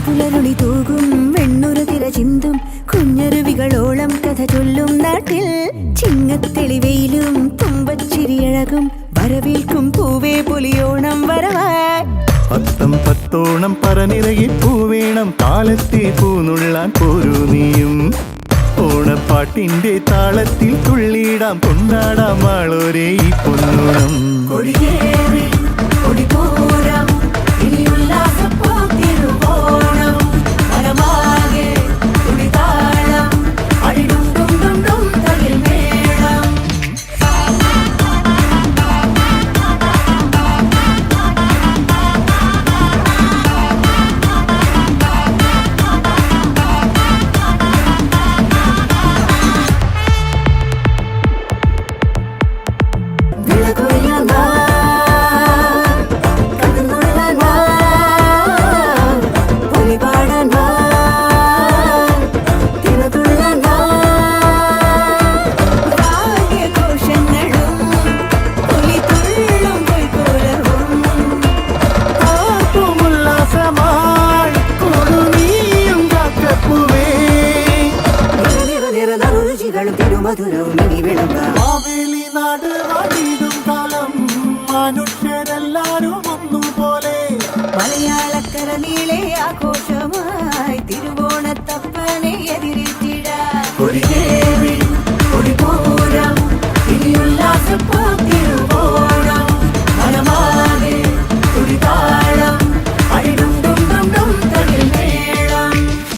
പുലരുളി തൂകും വെണ്ണുരു തിര ചിന്തും കുഞ്ഞരുവികളോളം കഥ ചൊല്ലും നാട്ടിൽ ചിങ്ങത്തെളിവെയിലും തുമ്പച്ചിരിയഴകും വരവേൽക്കും പൂവേ പൊലിയോണം വരവായി പത്തം പത്തോണം പറനിറകി പൂവേണം കാലത്തെ പൂനുള്ളാൻ പോരൂ നീയും ഓണപ്പാട്ടിന്റെ താളത്തിൽ തുള്ളിയിടാം കൊണ്ടാടാം ആളോരേ ഈ പൊന്നോണം മനുഷ്യരെല്ലാരും ഒന്നുപോലെ മലയാളക്കര നീളെ ആഘോഷമായി തിരുവോണത്തപ്പ